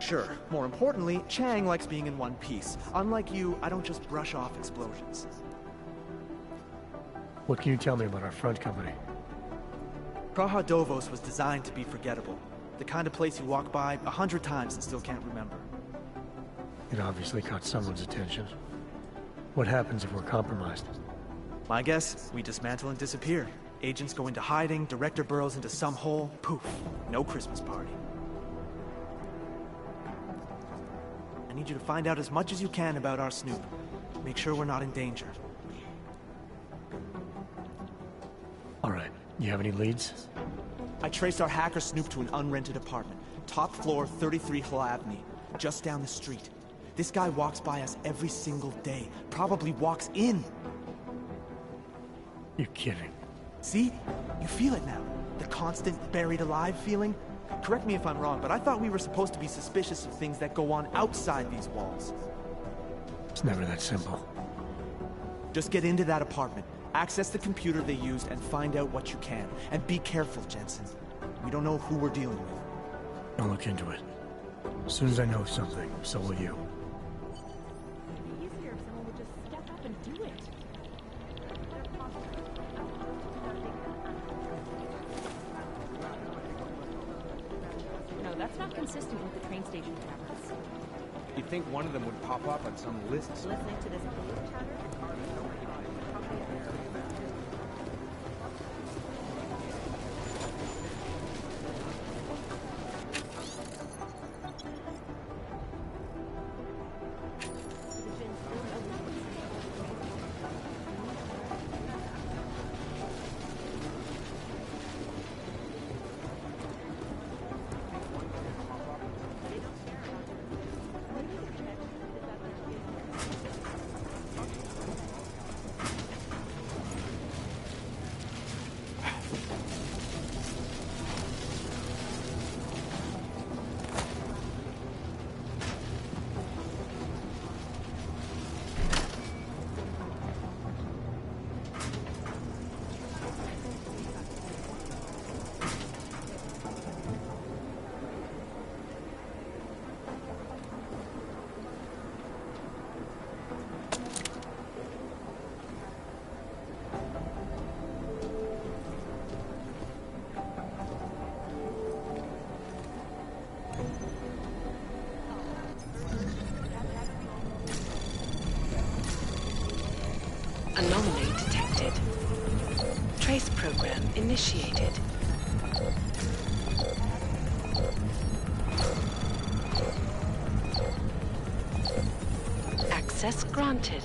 sure. More importantly, Chang likes being in one piece. Unlike you, I don't just brush off explosions. What can you tell me about our front company? Praha Dovos was designed to be forgettable. The kind of place you walk by 100 times and still can't remember. It obviously caught someone's attention. What happens if we're compromised? My guess, we dismantle and disappear. Agents go into hiding, director burrows into some hole, poof, no Christmas party. I need you to find out as much as you can about our snoop. Make sure we're not in danger. All right, you have any leads? I traced our hacker snoop to an unrented apartment. Top floor, 33 HollowSlave's, just down the street. This guy walks by us every single day. Probably walks in. You're kidding. See? You feel it now. The constant buried alive feeling. Correct me if I'm wrong, but I thought we were supposed to be suspicious of things that go on outside these walls. It's never that simple. Just get into that apartment, access the computer they used, and find out what you can. And be careful, Jensen. We don't know who we're dealing with. I'll look into it. As soon as I know something, so will you. It'd be easier if someone would just step up and do it. No, that's not consistent with the train station cameras. You'd think one of them would pop up on some list. Listening to this police chatter? Anomaly detected. Trace program initiated. Access granted.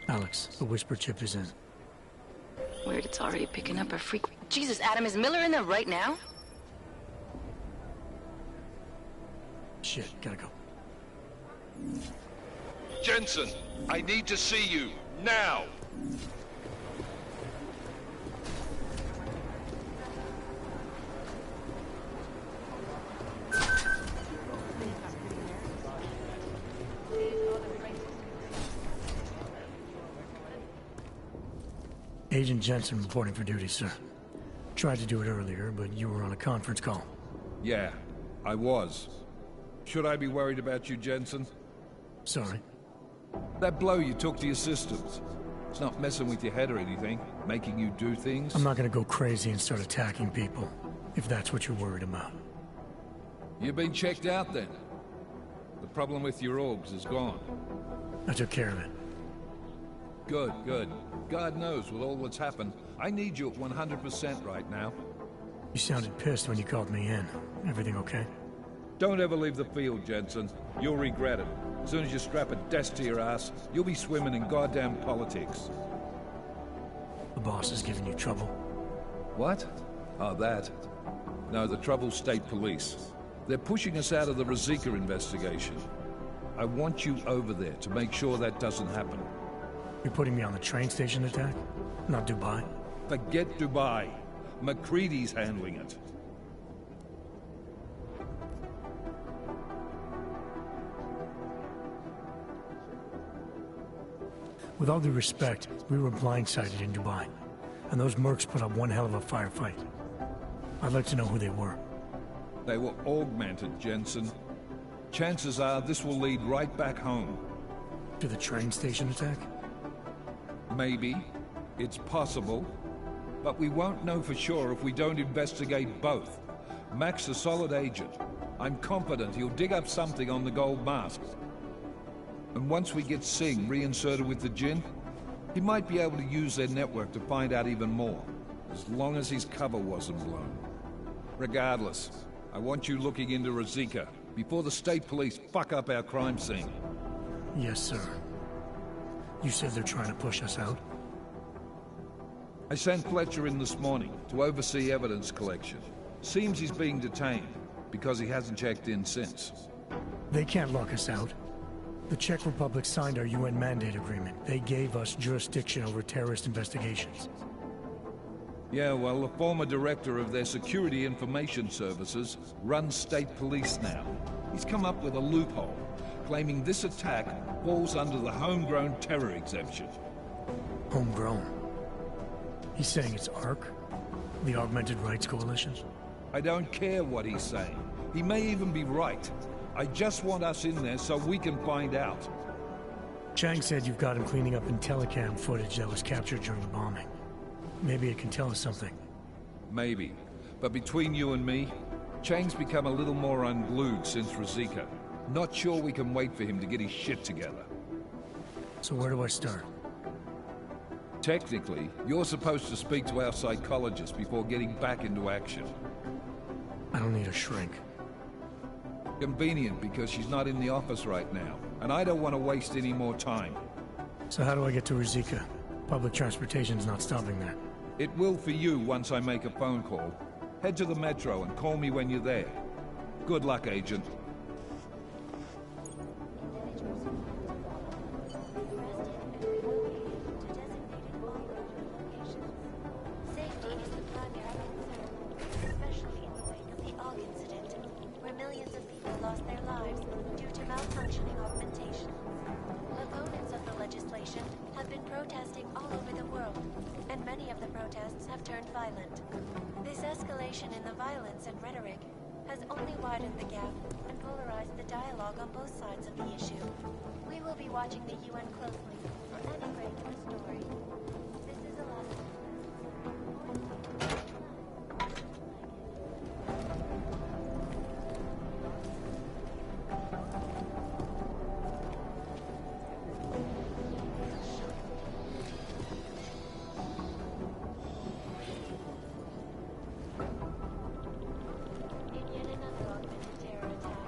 Alex, the whisper chip is in. Weird, it's already picking up a freak. Jesus, Adam, is Miller in there right now? shit. Gotta go. Jensen, I need to see you, now! Agent Jensen reporting for duty, sir. Tried to do it earlier, but you were on a conference call. Yeah, I was. Should I be worried about you, Jensen? Sorry. That blow you took to your systems. It's not messing with your head or anything, making you do things? I'm not gonna go crazy and start attacking people, if that's what you're worried about. You've been checked out then. The problem with your orgs is gone. I took care of it. Good, good. God knows with all that's happened, I need you at 100% right now. You sounded pissed when you called me in. Everything okay? Don't ever leave the field, Jensen. You'll regret it. As soon as you strap a desk to your ass, you'll be swimming in goddamn politics. The boss is giving you trouble. What? Oh, that. No, the Trouble's state police. They're pushing us out of the Rosika investigation. I want you over there to make sure that doesn't happen. You're putting me on the train station attack? Not Dubai? Forget Dubai. McCready's handling it. With all due respect, we were blindsided in Dubai. And those mercs put up one hell of a firefight. I'd like to know who they were. They were augmented, Jensen. Chances are this will lead right back home. To the train station attack? Maybe. It's possible. But we won't know for sure if we don't investigate both. Mac's a solid agent. I'm confident he'll dig up something on the gold masks. And once we get Singh reinserted with the Jinn, he might be able to use their network to find out even more. As long as his cover wasn't blown. Regardless, I want you looking into Rosika before the state police fuck up our crime scene. Yes, sir. You said they're trying to push us out? I sent Fletcher in this morning to oversee evidence collection. Seems he's being detained, because he hasn't checked in since. They can't lock us out. The Czech Republic signed our UN mandate agreement. They gave us jurisdiction over terrorist investigations. Yeah, well, the former director of their security information services runs state police now. He's come up with a loophole, claiming this attack falls under the homegrown terror exemption. Homegrown? He's saying it's ARC? The Augmented Rights Coalition? I don't care what he's saying. He may even be right. I just want us in there so we can find out. Chang said you've got him cleaning up Intellicam footage that was captured during the bombing. Maybe it can tell us something. Maybe. But between you and me, Chang's become a little more unglued since Rosika. Not sure we can wait for him to get his shit together. So where do I start? Technically, you're supposed to speak to our psychologist before getting back into action. I don't need a shrink. Convenient because she's not in the office right now, and I don't want to waste any more time. So how do I get to Rosika? Public transportation's not stopping there. It will for you once I make a phone call. Head to the metro and call me when you're there. Good luck, Agent. Watching the UN closely for any break in the story. This is a last. In yet another augmented terror attack.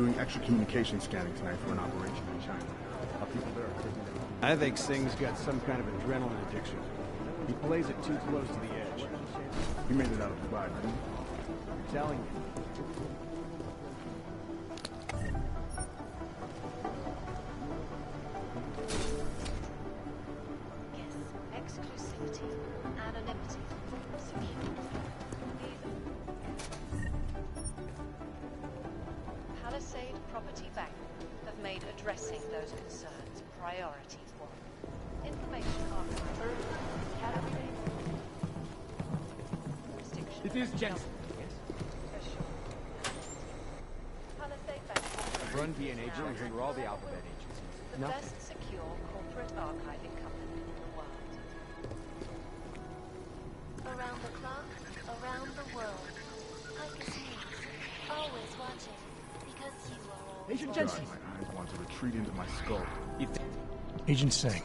doing extra communication scanning tonight for an operation in China. Our people there are taking them. I think Singh's got some kind of adrenaline addiction. He plays it too close to the edge. He made it out of Dubai, didn't he? I'm telling you. Yes, exclusivity, anonymity, security. Palisade Property Bank have made addressing those concerns priority one. Information archive. It is Jensen. Palisade Bank. Run DNA joins through all the alphabet agencies. The best secure corporate archiving company in the world. Around the clock, around the world. Like is news, always watching, because you are always Agent watching. Jensen. My eyes want to retreat into my skull. Agent Singh.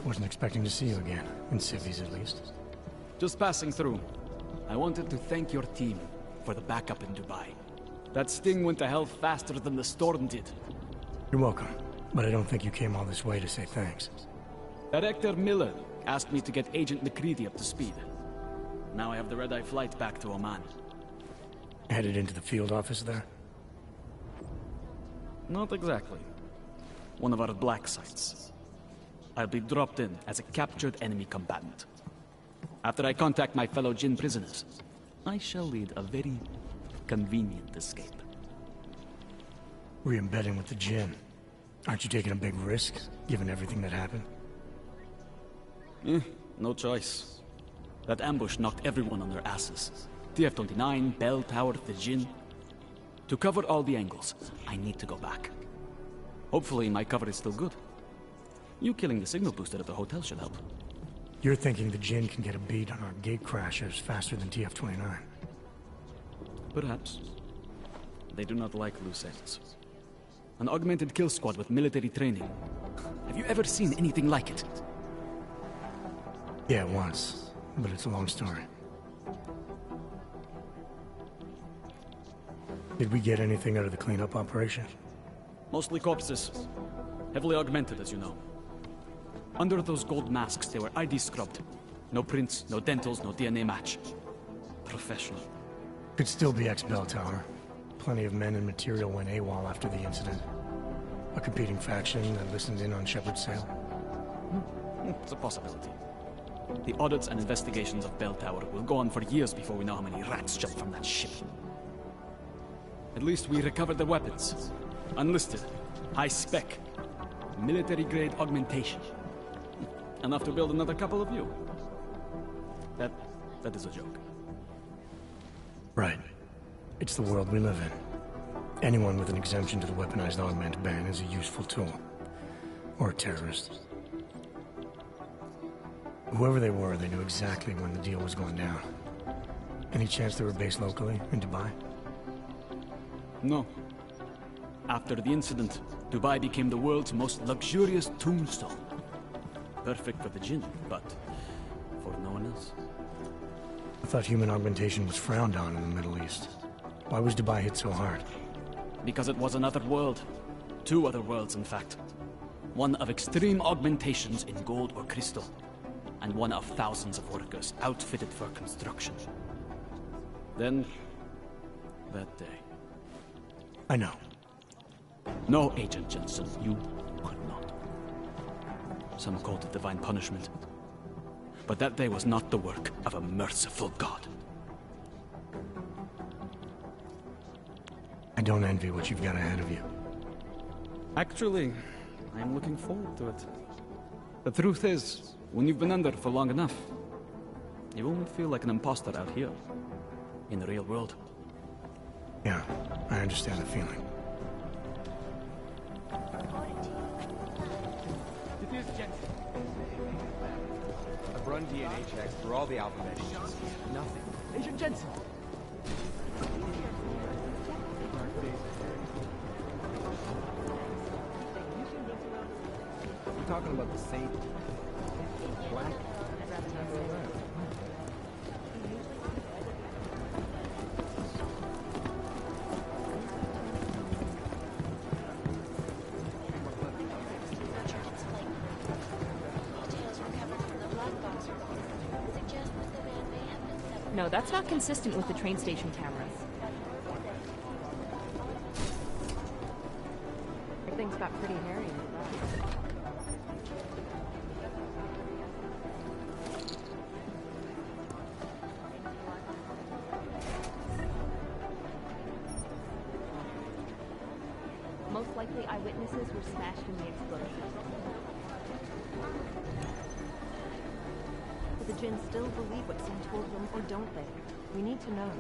Wasn't expecting to see you again. In civvies, at least. Just passing through. I wanted to thank your team for the backup in Dubai. That sting went to hell faster than the storm did. You're welcome. But I don't think you came all this way to say thanks. Director Miller asked me to get Agent McCready up to speed. Now I have the red-eye flight back to Oman. Headed into the field office there? Not exactly. One of our black sites. I'll be dropped in as a captured enemy combatant. After I contact my fellow Jinn prisoners, I shall lead a very convenient escape. Re-embedding with the Jinn. Aren't you taking a big risk, given everything that happened? No choice. That ambush knocked everyone on their asses. TF-29, Bell Tower, the Jinn. To cover all the angles, I need to go back. Hopefully my cover is still good. You killing the signal booster at the hotel should help. You're thinking the Jinn can get a beat on our gate crashers faster than TF-29. Perhaps. They do not like loose ends. An augmented kill squad with military training. Have you ever seen anything like it? Yeah, once. But it's a long story. Did we get anything out of the cleanup operation? Mostly corpses. Heavily augmented, as you know. Under those gold masks, they were ID scrubbed. No prints, no dentals, no DNA match. Professional. Could still be ex-Bell Tower. Plenty of men and material went AWOL after the incident. A competing faction that listened in on Shepard's sale. It's a possibility. The audits and investigations of Bell Tower will go on for years before we know how many rats jumped from that ship. At least we recovered the weapons. Unlisted. High spec. Military-grade augmentation. Enough to build another couple of you. That is a joke. Right. It's the world we live in. Anyone with an exemption to the weaponized augment ban is a useful tool. Or a terrorist. Whoever they were, they knew exactly when the deal was going down. Any chance they were based locally, in Dubai? No. After the incident, Dubai became the world's most luxurious tombstone. Perfect for the Jinn, but for no one else. I thought human augmentation was frowned on in the Middle East. Why was Dubai hit so hard? Because it was another world. Two other worlds, in fact. One of extreme augmentations in gold or crystal, and one of thousands of workers outfitted for construction. Then, that day. I know. No, Agent Jensen, you could not. Some called it divine punishment. But that day was not the work of a merciful God. I don't envy what you've got ahead of you. Actually, I'm looking forward to it. The truth is, when you've been under for long enough, you only feel like an imposter out here, in the real world. Yeah, I understand the feeling. It is Jensen. I've run DNA checks through all the alphabet agencies. Nothing. Agent Jensen! We're talking about the same black. No, that's not consistent with the train station cameras. Everything's got pretty hairy in the back. Most likely eyewitnesses were smashed in the explosion. Do the Jinn still believe what Sam told them, or don't they? We need to know.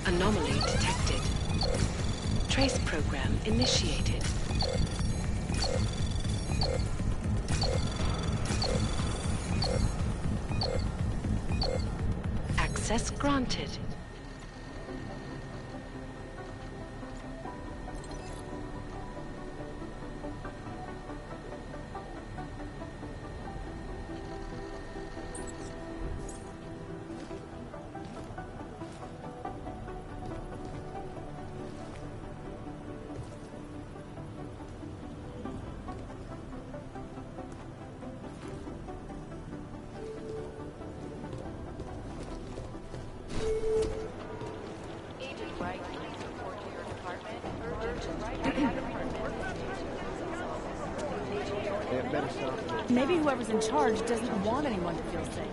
Anomaly detected. Trace program initiated. Access granted. Maybe whoever's in charge doesn't want anyone to feel safe.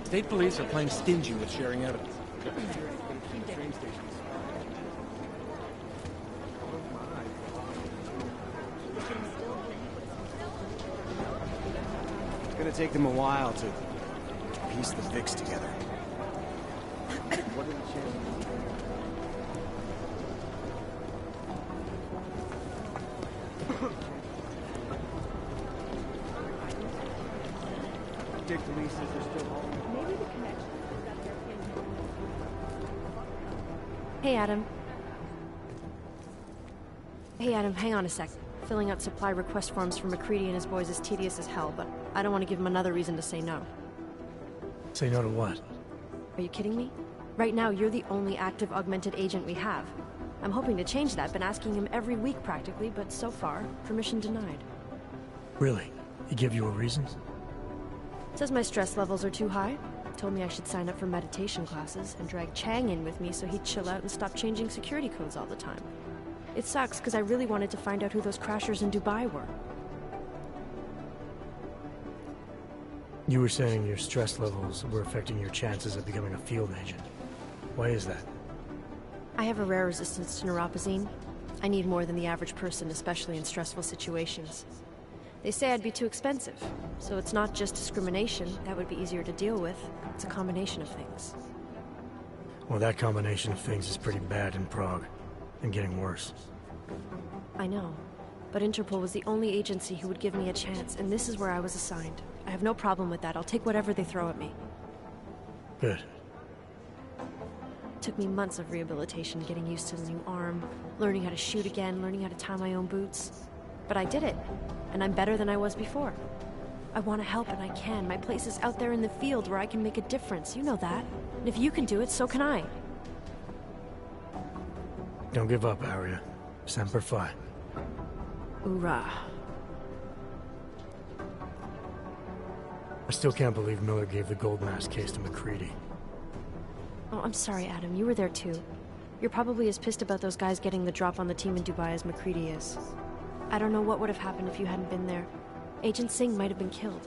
State police are playing stingy with sharing evidence. It's gonna take them a while to piece the fix together. What are the chances? Dick police says they're still home. Maybe the connection is that they're Hey, Adam. Hey, Adam, hang on a sec. Filling out supply request forms for McCready and his boys is tedious as hell, but I don't want to give him another reason to say no. Say no to what? Are you kidding me? Right now, you're the only active augmented agent we have. I'm hoping to change that, been asking him every week practically, but so far, permission denied. Really? He gave you a reason? Says my stress levels are too high. Told me I should sign up for meditation classes and drag Chang in with me so he'd chill out and stop changing security codes all the time. It sucks because I really wanted to find out who those crashers in Dubai were. You were saying your stress levels were affecting your chances of becoming a field agent. Why is that? I have a rare resistance to neuropozyne. I need more than the average person, especially in stressful situations. They say I'd be too expensive, so it's not just discrimination. That would be easier to deal with. It's a combination of things. Well, that combination of things is pretty bad in Prague, and getting worse. I know, but Interpol was the only agency who would give me a chance, and this is where I was assigned. I have no problem with that. I'll take whatever they throw at me. Good. It took me months of rehabilitation, getting used to the new arm, learning how to shoot again, learning how to tie my own boots. But I did it, and I'm better than I was before. I want to help, and I can. My place is out there in the field where I can make a difference. You know that. And if you can do it, so can I. Don't give up, Aria. Semper Fi. Hoorah. I still can't believe Miller gave the gold mask case to McCready. Oh, I'm sorry, Adam. You were there too. You're probably as pissed about those guys getting the drop on the team in Dubai as McCready is. I don't know what would have happened if you hadn't been there. Agent Singh might have been killed.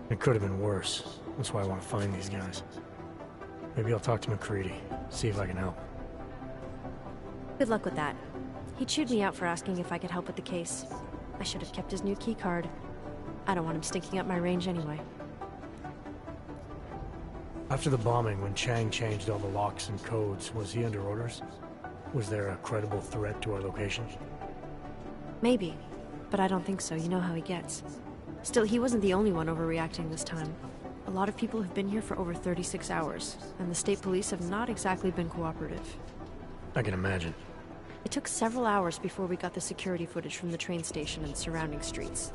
It could have been worse. That's why I want to find these guys. Maybe I'll talk to McCready, see if I can help. Good luck with that. He chewed me out for asking if I could help with the case. I should have kept his new key card. I don't want him stinking up my range anyway. After the bombing, when Chang changed all the locks and codes, was he under orders? Was there a credible threat to our location? Maybe, but I don't think so. You know how he gets. Still, he wasn't the only one overreacting this time. A lot of people have been here for over 36 hours, and the state police have not exactly been cooperative. I can imagine. It took several hours before we got the security footage from the train station and surrounding streets.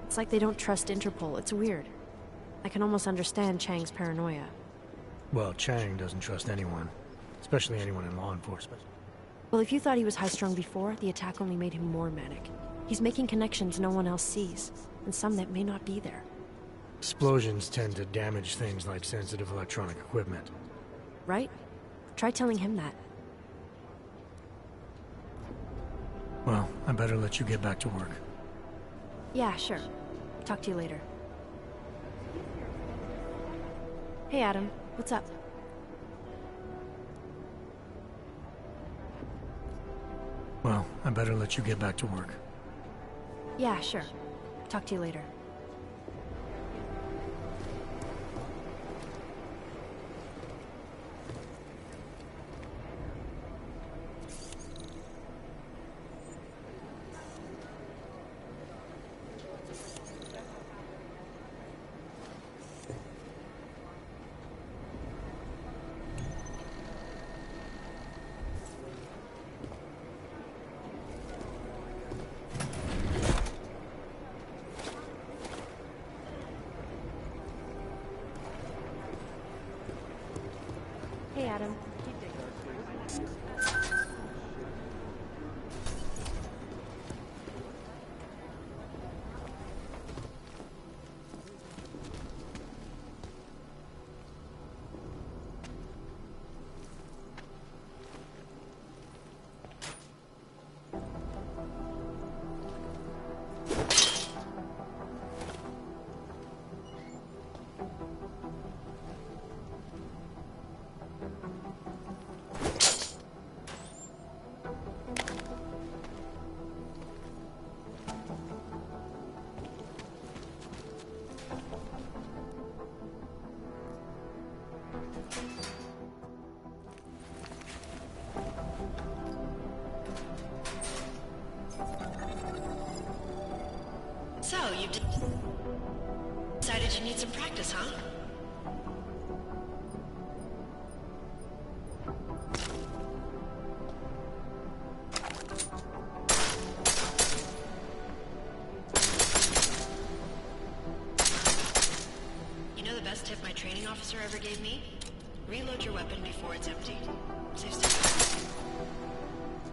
It's like they don't trust Interpol. It's weird. I can almost understand Chang's paranoia. Well, Chang doesn't trust anyone, especially anyone in law enforcement. Well, if you thought he was high-strung before, the attack only made him more manic. He's making connections no one else sees, and some that may not be there. Explosions tend to damage things like sensitive electronic equipment. Right? Try telling him that. Well, I better let you get back to work. Yeah, sure. Talk to you later. Hey, Adam. What's up? Well, I better let you get back to work. Yeah, sure. Talk to you later. Adam. So, you decided you need some practice, huh? You know the best tip my training officer ever gave me? Reload your weapon before it's empty. Saves time.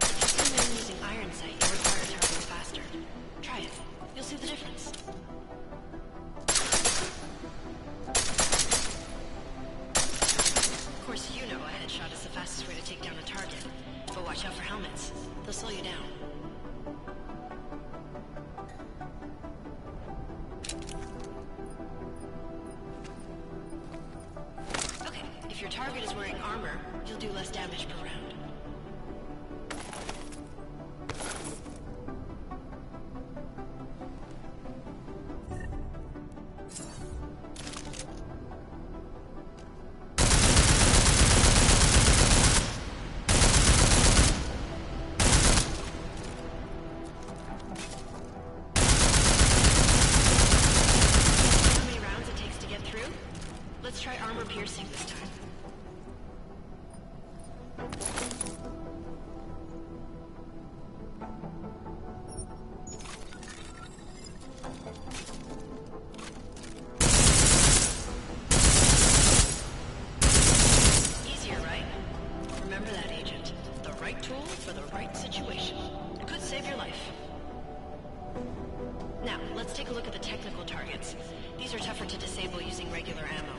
If you see men using iron sight, you require targeting faster. Try it. You'll see the difference. Of course, you know a headshot is the fastest way to take down a target. But watch out for helmets. They'll slow you down. Okay, if your target is wearing armor, you'll do less damage per round. Let's try armor piercing this time. Easier, right? Remember that, Agent. The right tool for the right situation. It could save your life. Now, let's take a look at the technical targets. These are tougher to disable using regular ammo.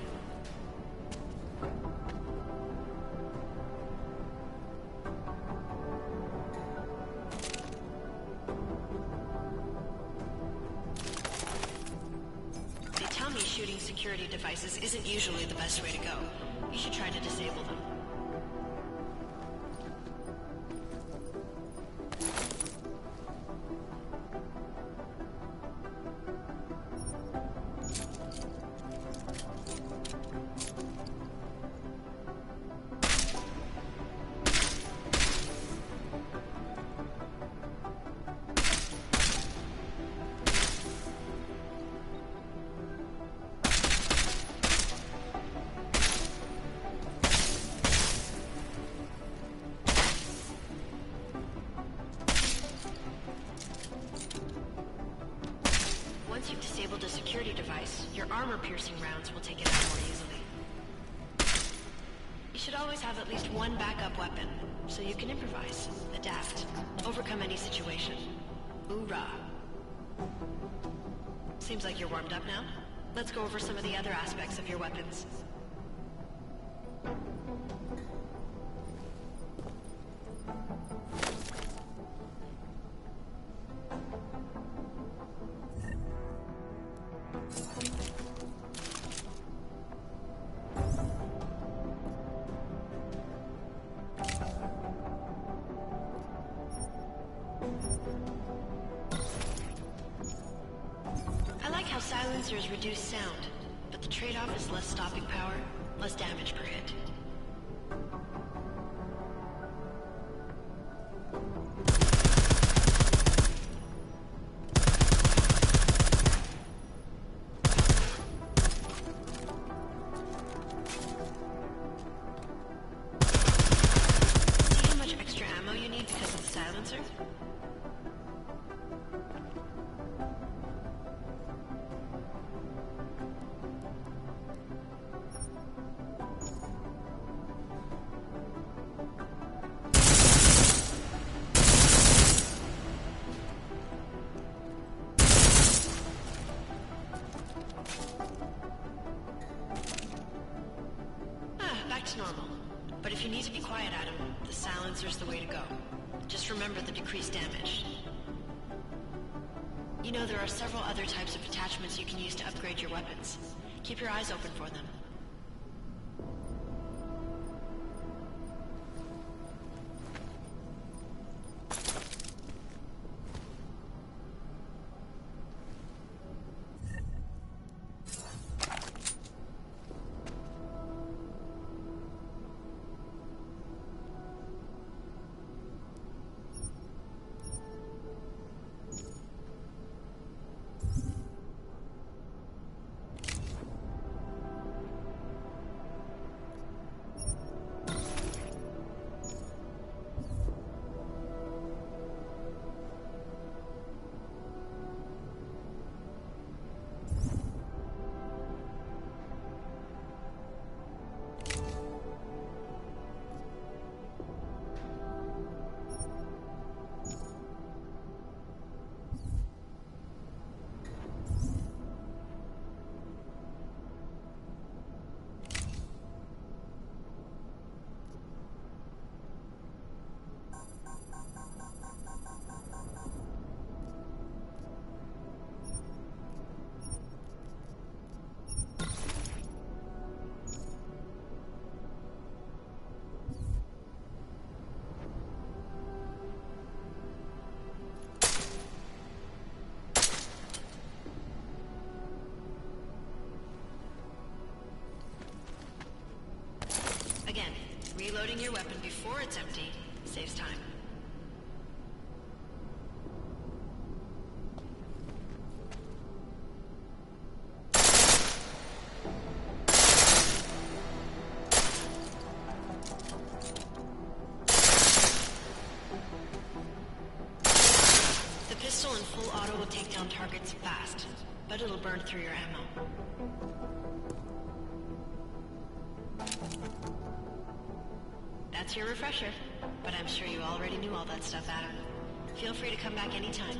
They tell me shooting security devices isn't usually the best way to go. You should try to disable them. Once you've disabled a security device, your armor-piercing rounds will take it out more easily. You should always have at least one backup weapon, so you can improvise, adapt, overcome any situation. Hoorah! Seems like you're warmed up now. Let's go over some of the other aspects of your weapons. I like how silencers reduce sound, but the trade-off is less stopping power, less damage per hit. See how much extra ammo you need because of the silencer? That's normal. But if you need to be quiet, Adam, the silencer's the way to go. Just remember the decreased damage. You know, there are several other types of attachments you can use to upgrade your weapons. Keep your eyes open for them. Again, reloading your weapon before it's empty saves time. The pistol in full auto will take down targets fast, but it'll burn through your ammo. That's your refresher, but I'm sure you already knew all that stuff, Adam. Feel free to come back anytime.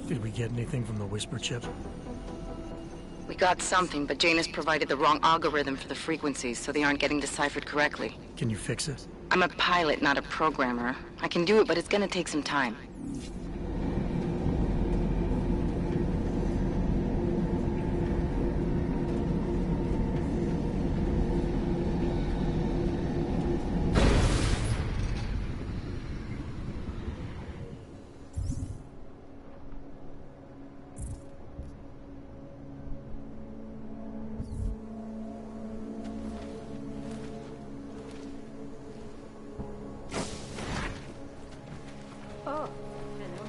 Did we get anything from the Whisper chip? We got something, but Jane has provided the wrong algorithm for the frequencies, so they aren't getting deciphered correctly. Can you fix it? I'm a pilot, not a programmer. I can do it, but it's gonna take some time. Oh, hello.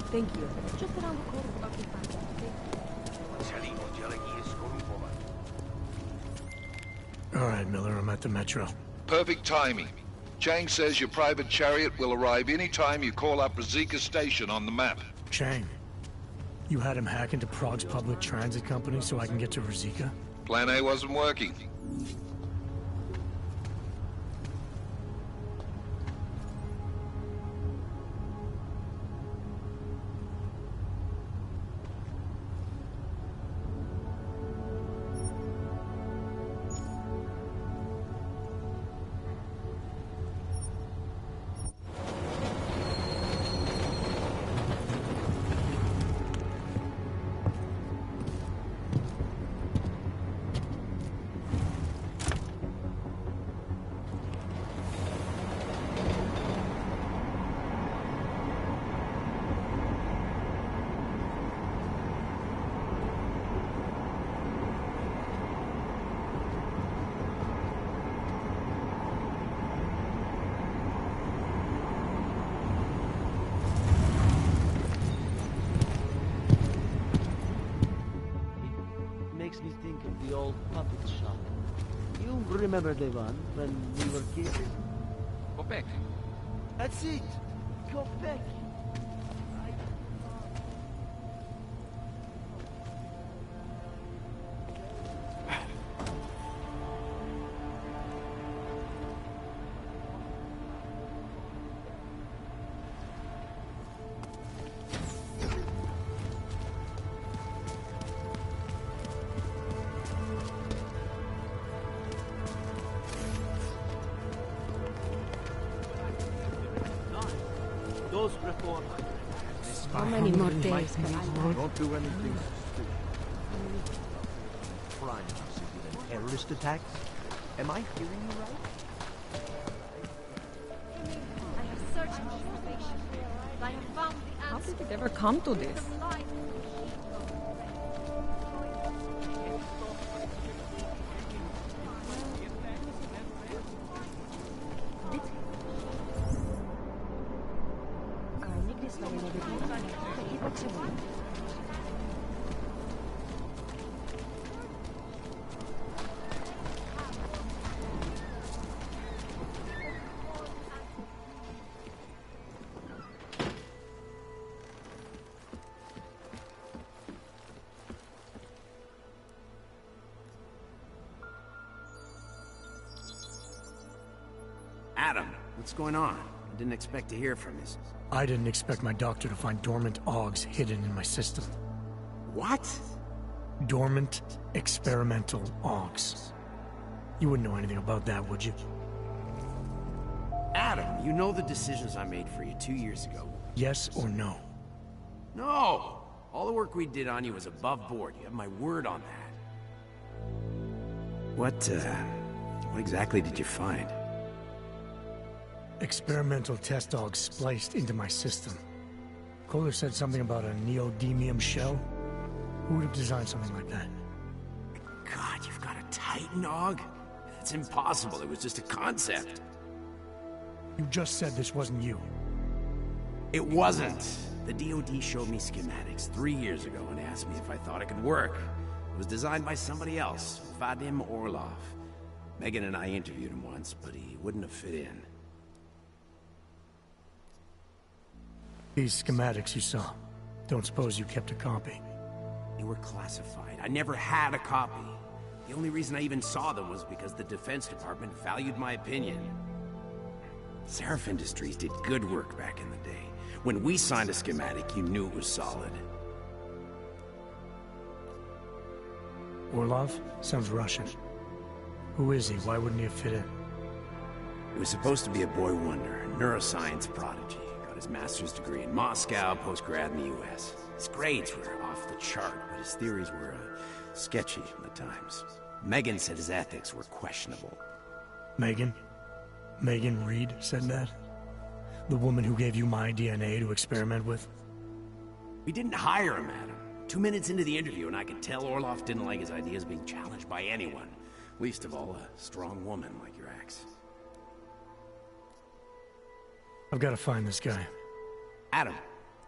Thank you. Just around the corner. Okay, fine. All right, Miller, I'm at the Metro. Perfect timing. Chang says your private chariot will arrive any time you call up Rizika Station on the map. Chang, you had him hack into Prague's public transit company so I can get to Rizika? Plan A wasn't working. Makes me think of the old puppet shop. You remember the one when we were kids? Go back. That's it. Go back. Those reformers. How many more days can I live? Don't do anything stupid. Crime with terrorist attacks? Am I hearing you right? I have searched information. I have found the How answer. did it ever come to this? Adam, what's going on? I didn't expect to hear from you. I didn't expect my doctor to find dormant augs hidden in my system. What? Dormant experimental augs. You wouldn't know anything about that, would you? Adam, you know the decisions I made for you 2 years ago. Yes or no? No! All the work we did on you was above board. You have my word on that. What exactly did you find? Experimental test dogs spliced into my system. Kohler said something about a neodymium shell. Who would have designed something like that? God, you've got a Titan dog? That's impossible. It was just a concept. You just said this wasn't you. It wasn't. The DoD showed me schematics 3 years ago and asked me if I thought it could work. It was designed by somebody else, Vadim Orlov. Megan and I interviewed him once, but he wouldn't have fit in. These schematics you saw, don't suppose you kept a copy? They were classified. I never had a copy. The only reason I even saw them was because the Defense Department valued my opinion. Seraph Industries did good work back in the day. When we signed a schematic, you knew it was solid. Orlov? Sounds Russian. Who is he? Why wouldn't he have fit in? He was supposed to be a boy wonder, a neuroscience prodigy. Got his master's degree in Moscow, post-grad in the US. His grades were off the chart, but his theories were sketchy at times. Megan said his ethics were questionable. Megan? Megan Reed said that? The woman who gave you my DNA to experiment with? We didn't hire him, Adam. 2 minutes into the interview, and I could tell Orloff didn't like his ideas being challenged by anyone. Least of all, a strong woman like your ex. I've got to find this guy. Adam,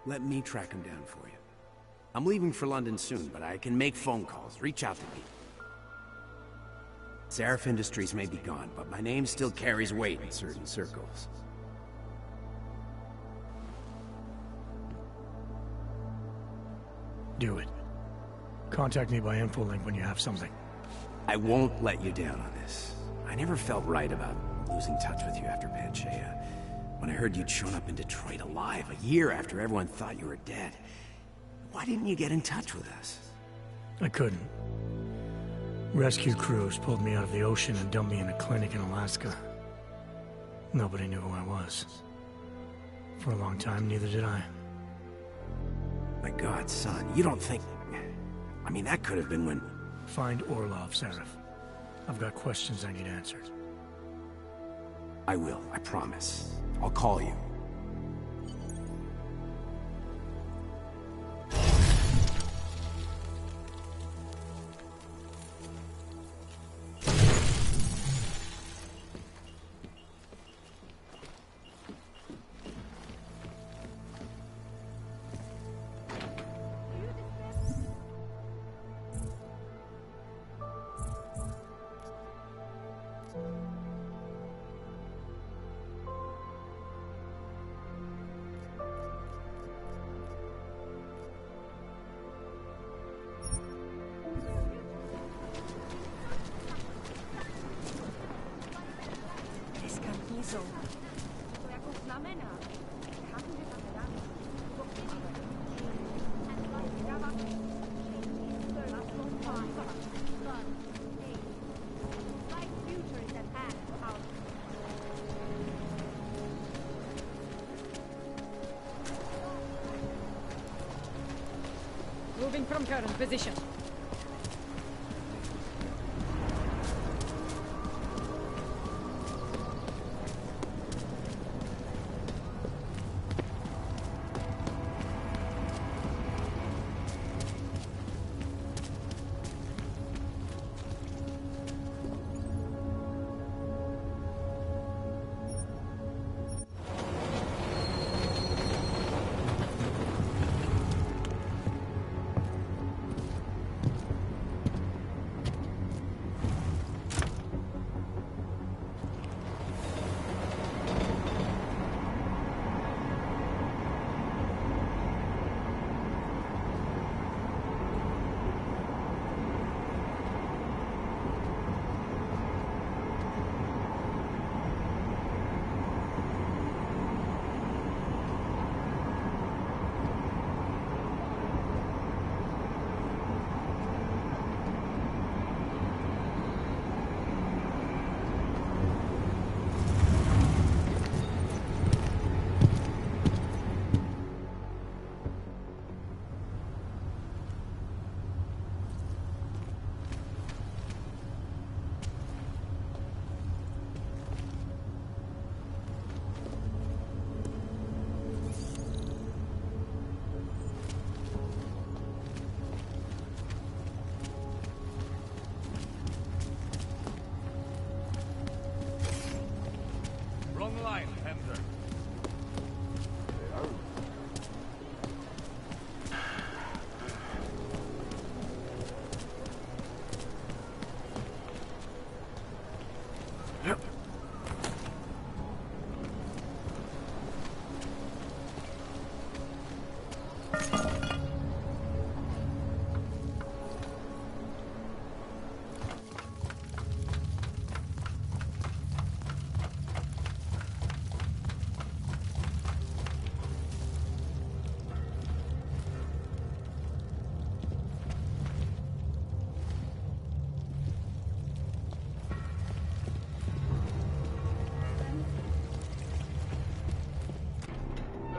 let me track him down for you. I'm leaving for London soon, but I can make phone calls, reach out to people. Seraph Industries may be gone, but my name still carries weight in certain circles. Do it. Contact me by infolink when you have something. I won't let you down on this. I never felt right about losing touch with you after Panchaea. When I heard you'd shown up in Detroit alive, a year after everyone thought you were dead. Why didn't you get in touch with us? I couldn't. Rescue crews pulled me out of the ocean and dumped me in a clinic in Alaska. Nobody knew who I was. For a long time, neither did I. My God, son, you don't think... I mean, that could have been when... Find Orlov, Seraph. I've got questions I need answered. I will, I promise. I'll call you. Moving from current position.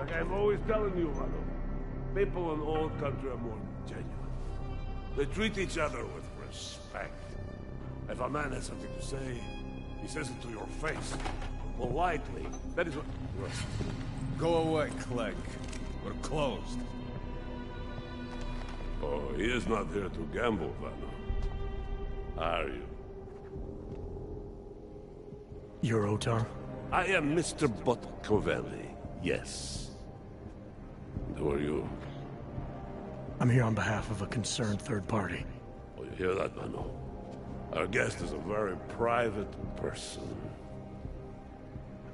Like I'm always telling you, Hollow, people in old country are more genuine. They treat each other with respect. If a man has something to say, he says it to your face. Politely. That is what... Go away, Clegg. We're closed. Oh? He is not here to gamble, Vano. Are you? You're Otar? I am Mr. Botkovelli, yes. And who are you? I'm here on behalf of a concerned third party. Oh, you hear that, Vano? Our guest is a very private person.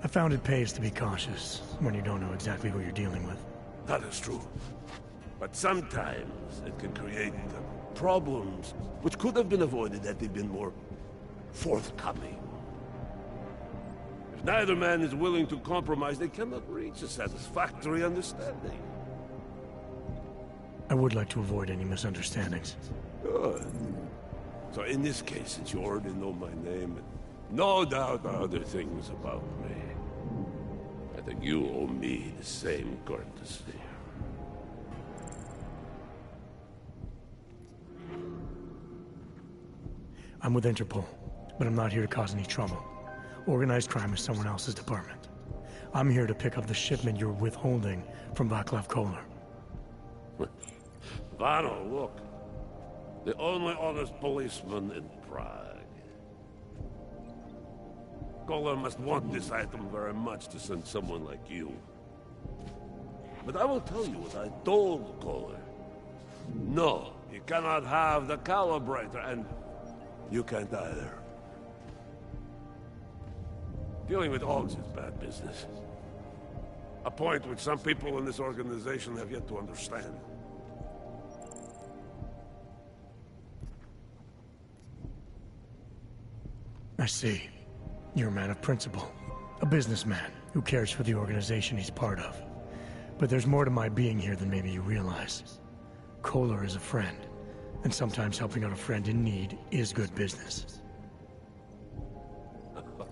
I found it pays to be cautious when you don't know exactly who you're dealing with. That is true. But sometimes it can create problems which could have been avoided had they been more forthcoming. If neither man is willing to compromise, they cannot reach a satisfactory understanding. I would like to avoid any misunderstandings. Good. So in this case, since you already know my name, and no doubt other things about me, I think you owe me the same courtesy. I'm with Interpol, but I'm not here to cause any trouble. Organized crime is someone else's department. I'm here to pick up the shipment you're withholding from Václav Kohler. Vano, look. The only honest policeman in Prague. Kohler must want this item very much to send someone like you. But I will tell you what I told Kohler. No, he cannot have the calibrator, and you can't either. Dealing with Augs is bad business. A point which some people in this organization have yet to understand. I see. You're a man of principle. A businessman who cares for the organization he's part of. But there's more to my being here than maybe you realize. Kohler is a friend, and sometimes helping out a friend in need is good business.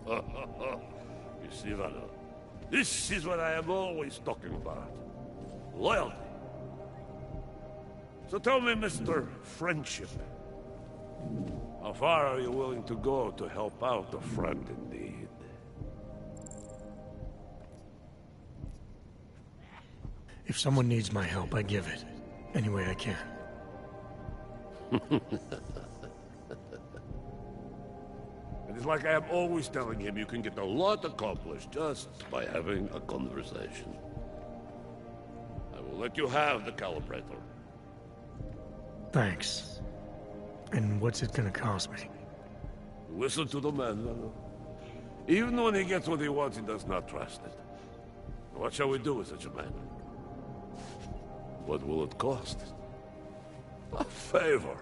You see, Vano, this is what I am always talking about. Loyalty. So tell me, Mr. Friendship, how far are you willing to go to help out a friend in need? If someone needs my help, I give it. Any way I can. It is like I am always telling him, you can get a lot accomplished just by having a conversation. I will let you have the calibrator. Thanks. And what's it gonna cost me? Listen to the man, Vano. Even when he gets what he wants, he does not trust it. What shall we do with such a man? What will it cost? A favor.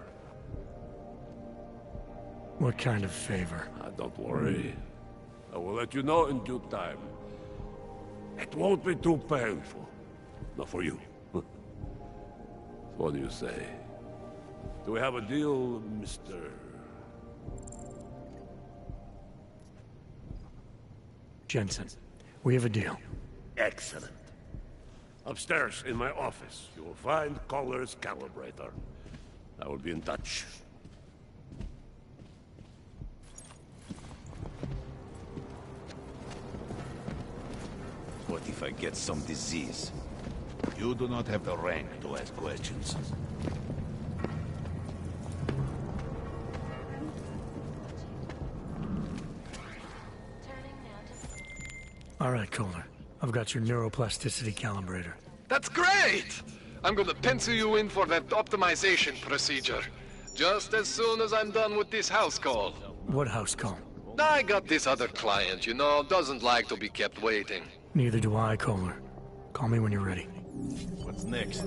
What kind of favor? Don't worry. I will let you know in due time. It won't be too painful. Not for you. What do you say? Do we have a deal, Mr. Jensen? We have a deal. Excellent. Upstairs in my office, you will find Kohler's calibrator. I will be in touch. What if I get some disease? You do not have the rank to ask questions. All right, Kohler. I've got your neuroplasticity calibrator. That's great! I'm gonna pencil you in for that optimization procedure. Just as soon as I'm done with this house call. What house call? I got this other client, you know, doesn't like to be kept waiting. Neither do I, Kohler. Call me when you're ready. What's next?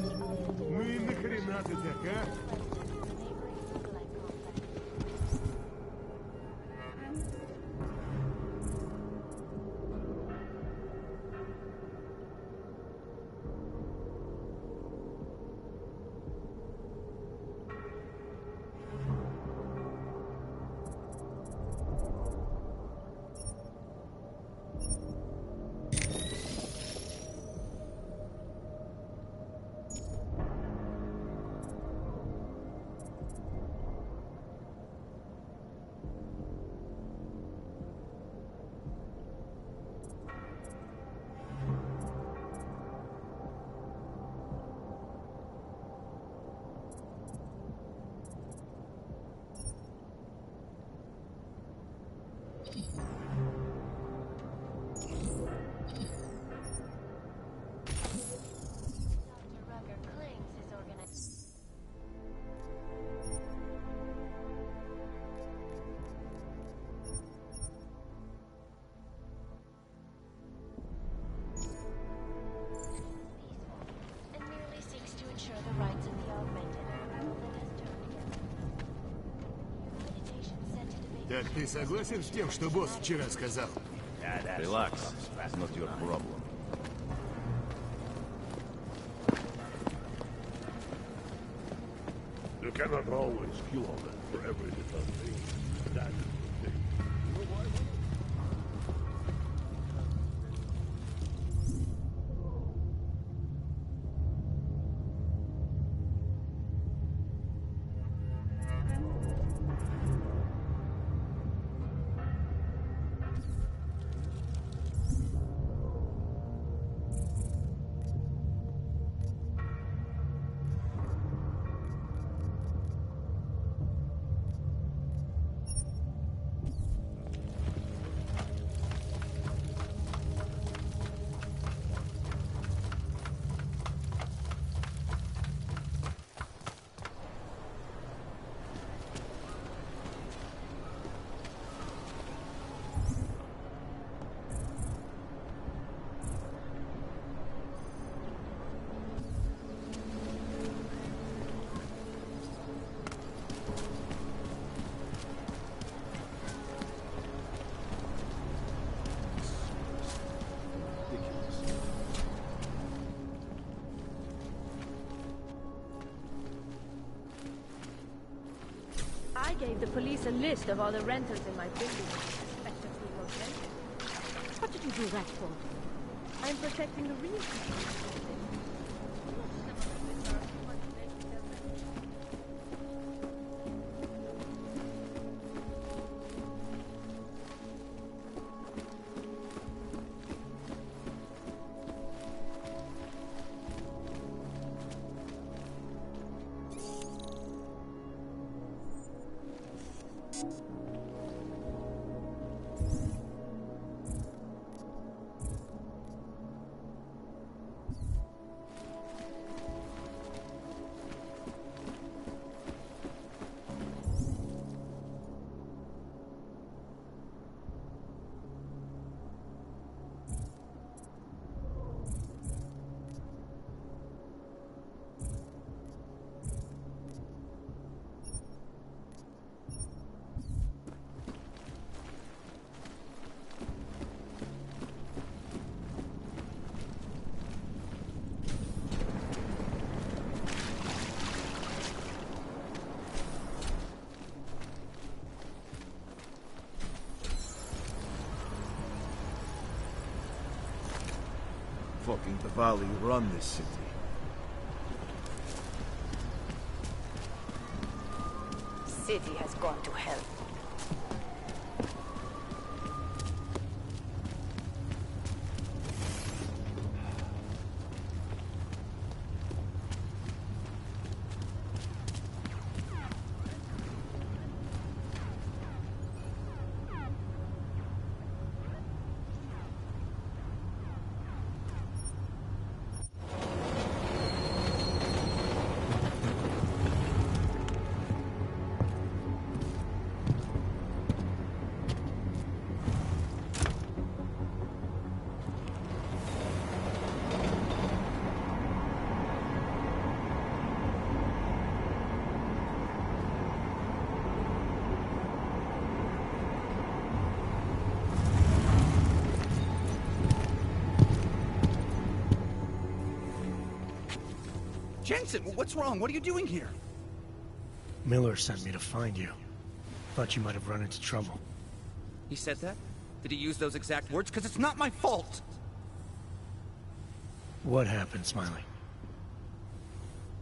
Так ты согласен с тем, что босс вчера сказал? Relax. It's not your problem. You cannot always kill all them for every little thing. That is the thing. You know why? I gave the police a list of all the renters in my building. Effectively were rented. What did you do that for? I'm protecting the real people. Fucking Diwali run this city. City has gone to hell. Jensen, what's wrong? What are you doing here? Miller sent me to find you. Thought you might have run into trouble. He said that? Did he use those exact words? Because it's not my fault! What happened, Smiley?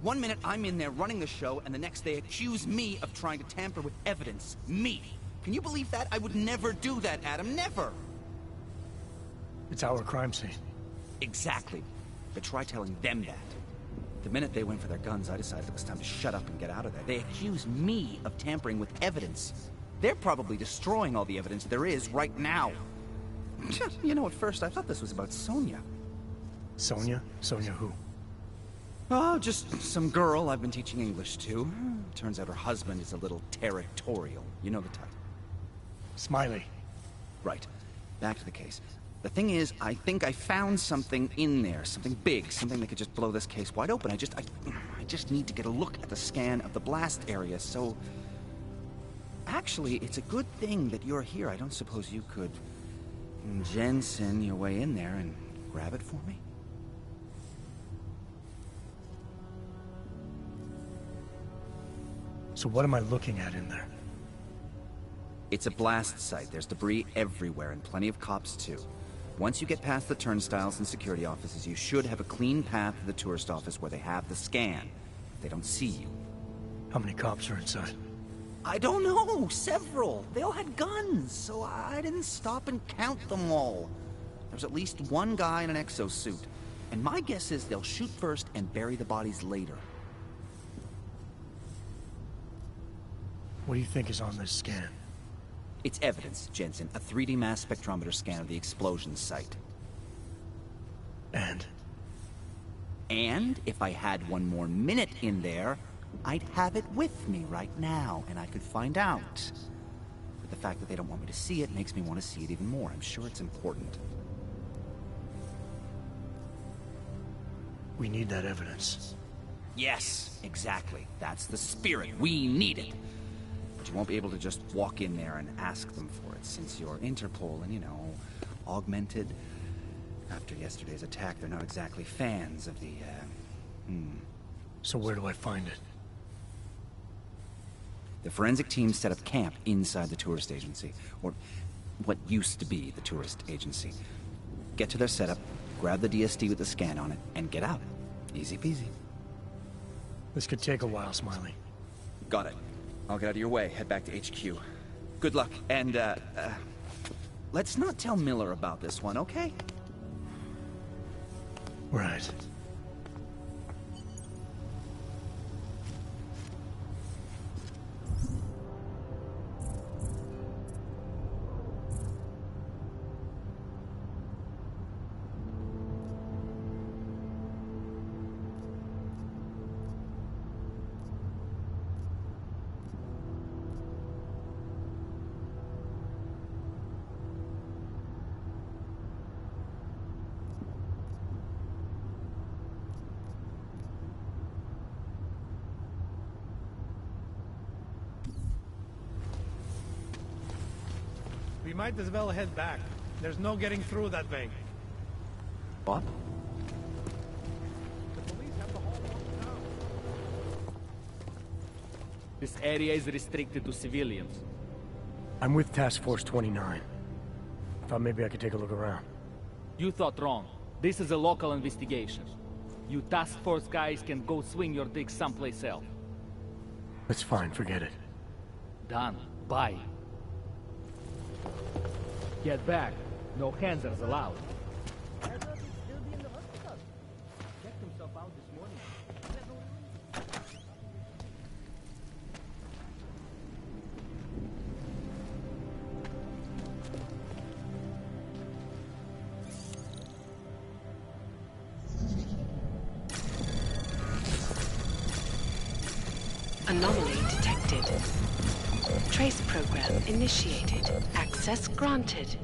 One minute I'm in there running the show, and the next they accuse me of trying to tamper with evidence. Me! Can you believe that? I would never do that, Adam. Never! It's our crime scene. Exactly. But try telling them that. The minute they went for their guns, I decided it was time to shut up and get out of there. They accuse me of tampering with evidence. They're probably destroying all the evidence there is right now. You know, at first I thought this was about Sonia. Sonia? Sonia who? Oh, just some girl I've been teaching English to. Turns out her husband is a little territorial. You know the type. Smiley. Right. Back to the case. The thing is, I think I found something in there. Something big. Something that could just blow this case wide open. I just need to get a look at the scan of the blast area, so... Actually, it's a good thing that you're here. I don't suppose you could Jensen your way in there and grab it for me? So what am I looking at in there? It's a blast site. There's debris everywhere, and plenty of cops, too. Once you get past the turnstiles and security offices, you should have a clean path to the tourist office where they have the scan. If they don't see you. How many cops are inside? I don't know. Several. They all had guns, so I didn't stop and count them all. There's at least one guy in an exosuit. And my guess is they'll shoot first and bury the bodies later. What do you think is on this scan? It's evidence, Jensen. A 3D mass spectrometer scan of the explosion site. And? And if I had one more minute in there, I'd have it with me right now, and I could find out. But the fact that they don't want me to see it makes me want to see it even more. I'm sure it's important. We need that evidence. Yes, exactly. That's the spirit. We need it. But you won't be able to just walk in there and ask them for it, since you're Interpol and, you know, augmented. After yesterday's attack, they're not exactly fans of the, So where do I find it? The forensic team set up camp inside the tourist agency, or what used to be the tourist agency. Get to their setup, grab the DSD with the scan on it, and get out. Easy peasy. This could take a while, Smiley. Got it. I'll get out of your way, head back to HQ. Good luck, and, let's not tell Miller about this one, okay? Right. We might as well head back. There's no getting through that way. What? This area is restricted to civilians. I'm with Task Force 29. Thought maybe I could take a look around. You thought wrong. This is a local investigation. You task force guys can go swing your dick someplace else. It's fine, forget it. Done. Bye. Get back. No hands-ons allowed. Anomaly detected. Trace program initiated. Access granted.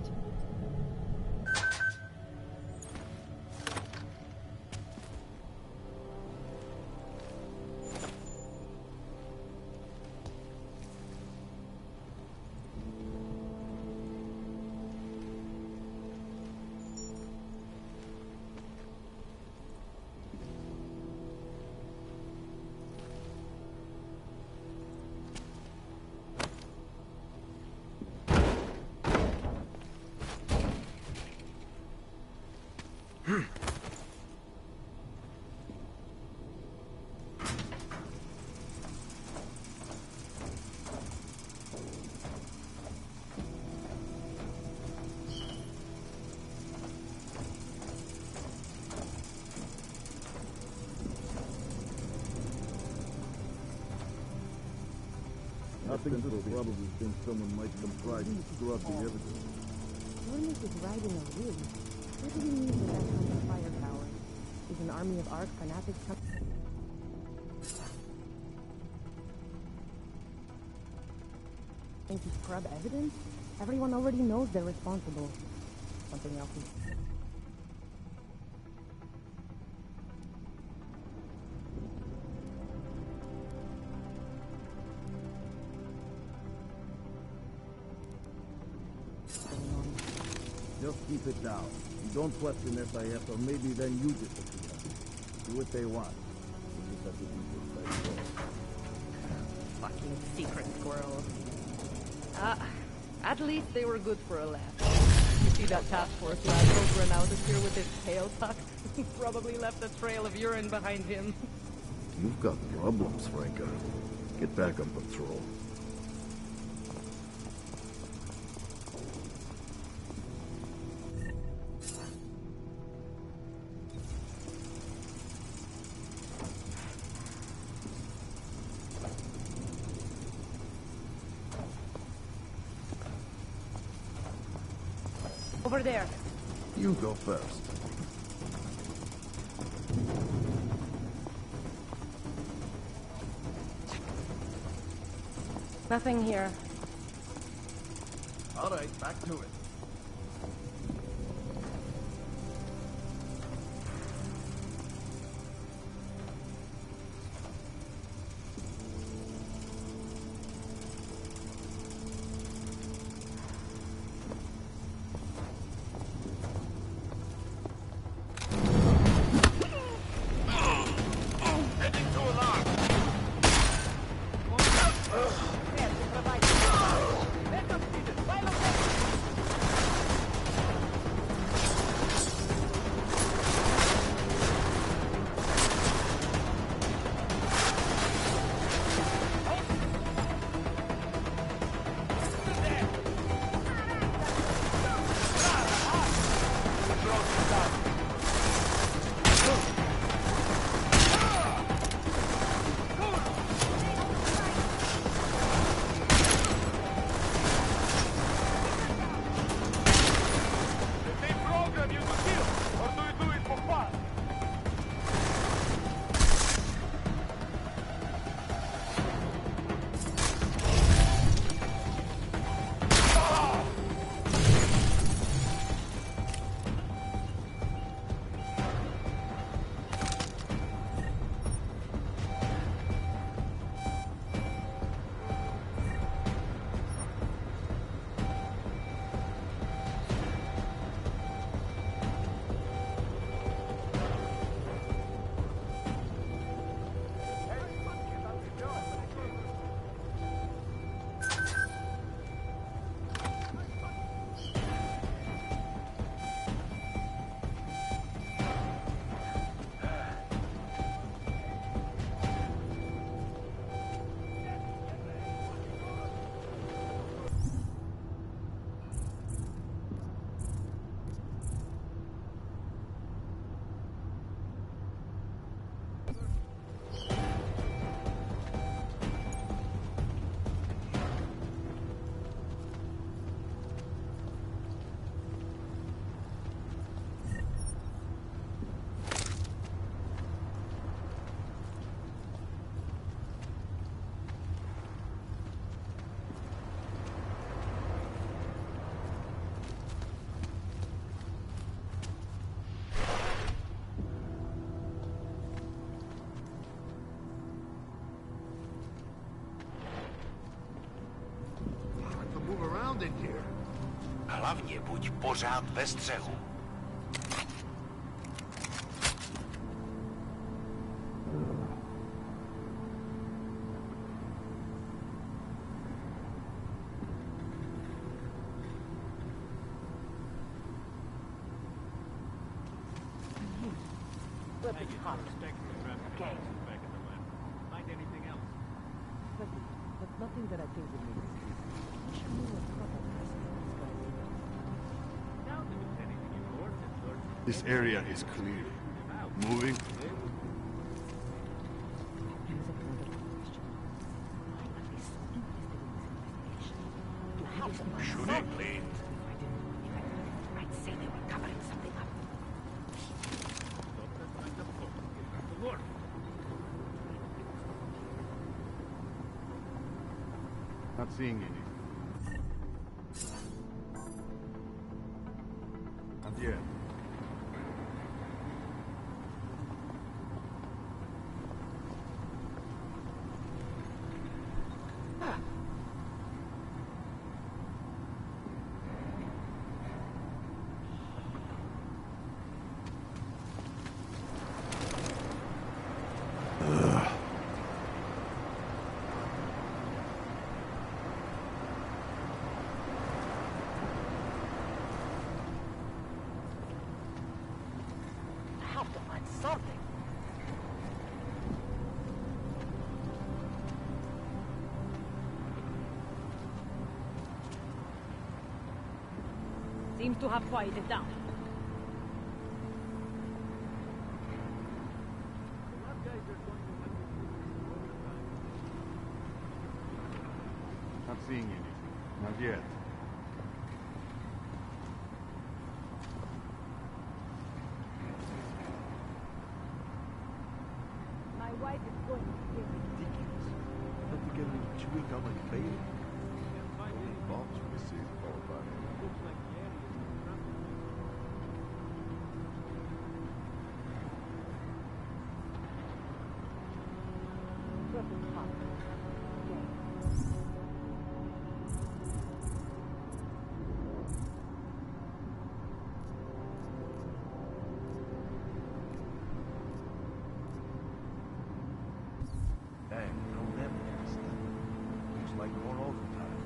I think this will probably think someone might come try to screw up the evidence. Hornick is riding a wig. What do you mean with that kind of firepower? Is an army of ARC fanatics trying to scrub evidence? Everyone already knows they're responsible. Something else is... keep it down. You don't question SIS, or maybe then you disappear. Do what they want. You just have to do this by yourself. Fucking secret squirrels. At least they were good for a laugh. You see that task force lad run out of here with his tail tucked? He probably left a trail of urine behind him. You've got problems, Franca. Get back on patrol. Over there. You go first. Nothing here. All right, back to it. In here. Hlavně buď pořád ve střehu. Nothing that I think would make This area is clear. Moving. Shooting clean. I'd say they were covering something up. Not seeing any. Not yet. Seems to have quieted down. Not seeing anything. Not yet. My wife is going to be ridiculous. Not to get me chewing gum like a baby. Bombs from the city fall apart. Looks like the area is in front of me. Perfect spot. Dang, no evidence. Looks like more overtime.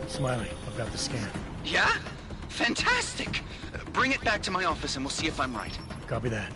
Smiley, I've got the scan. Yeah? Fantastic! Bring it back to my office and we'll see if I'm right. Copy that.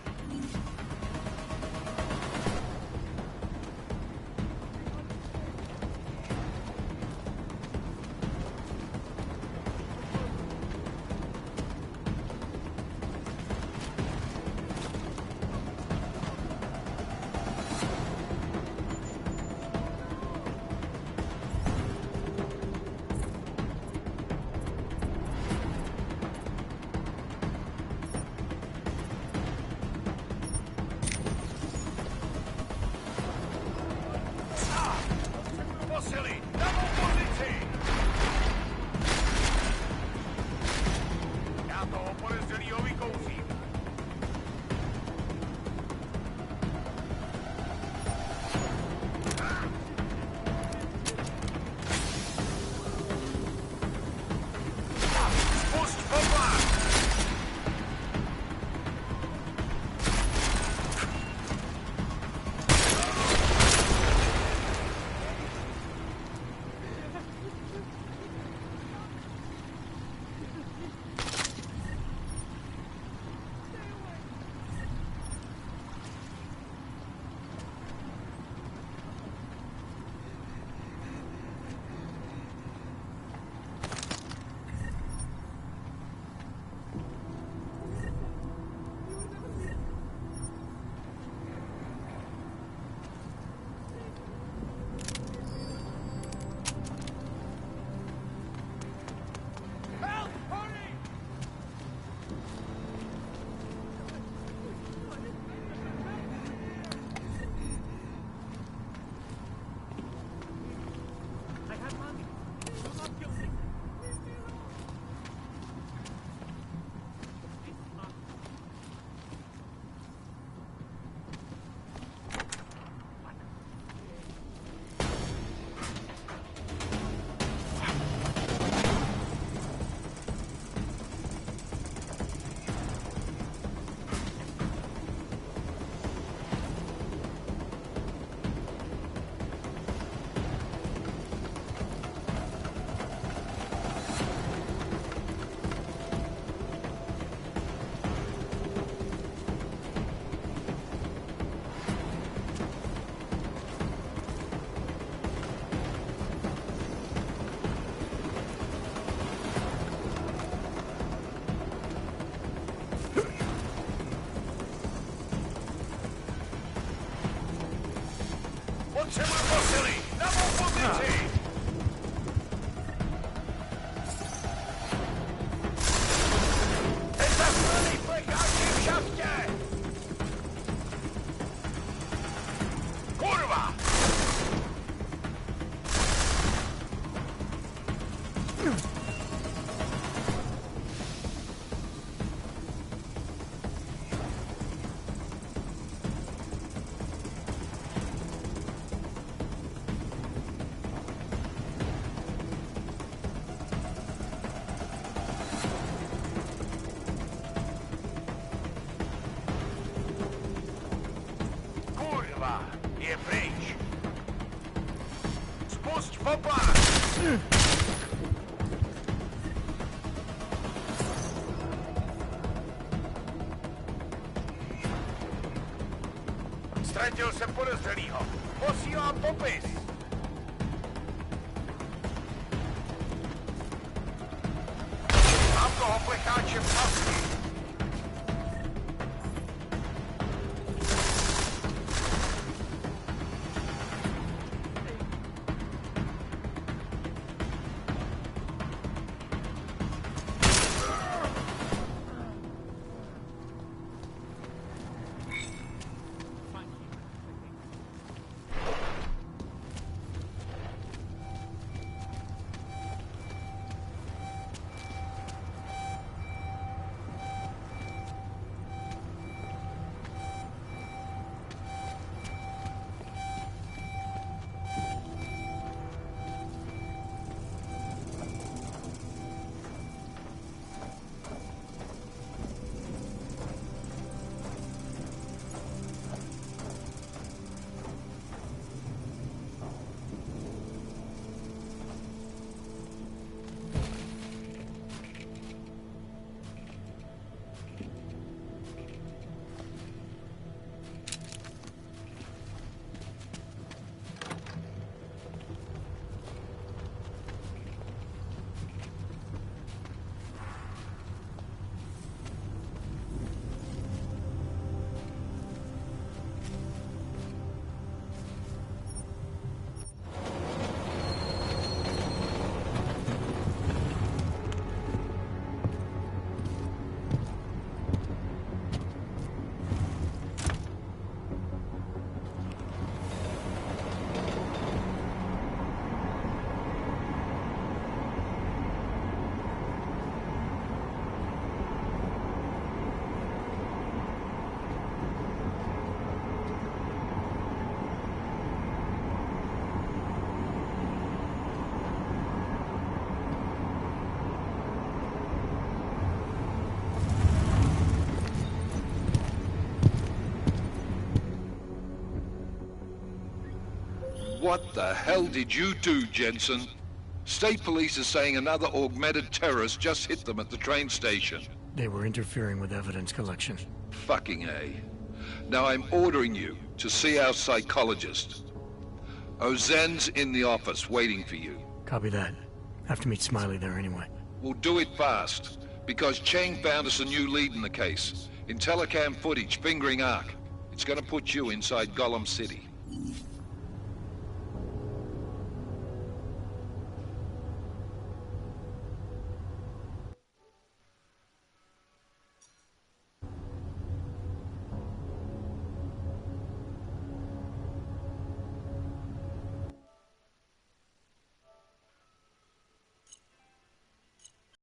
Zobaczymy posily! Nową pozycję! Zastrzelaj plecami w siatkę! Kurwa! Nie wyjdź! Spuść w opak! Stratil jsem podezřelýho. Posílám popis! Mám toho plecháče v pasti. What the hell did you do, Jensen? State police is saying another augmented terrorist just hit them at the train station. They were interfering with evidence collection. Fucking A. Now I'm ordering you to see our psychologist. Ozen's in the office waiting for you. Copy that. Have to meet Smiley there anyway. We'll do it fast, because Cheng found us a new lead in the case. In telecam footage fingering Ark. It's gonna put you inside Gollum City.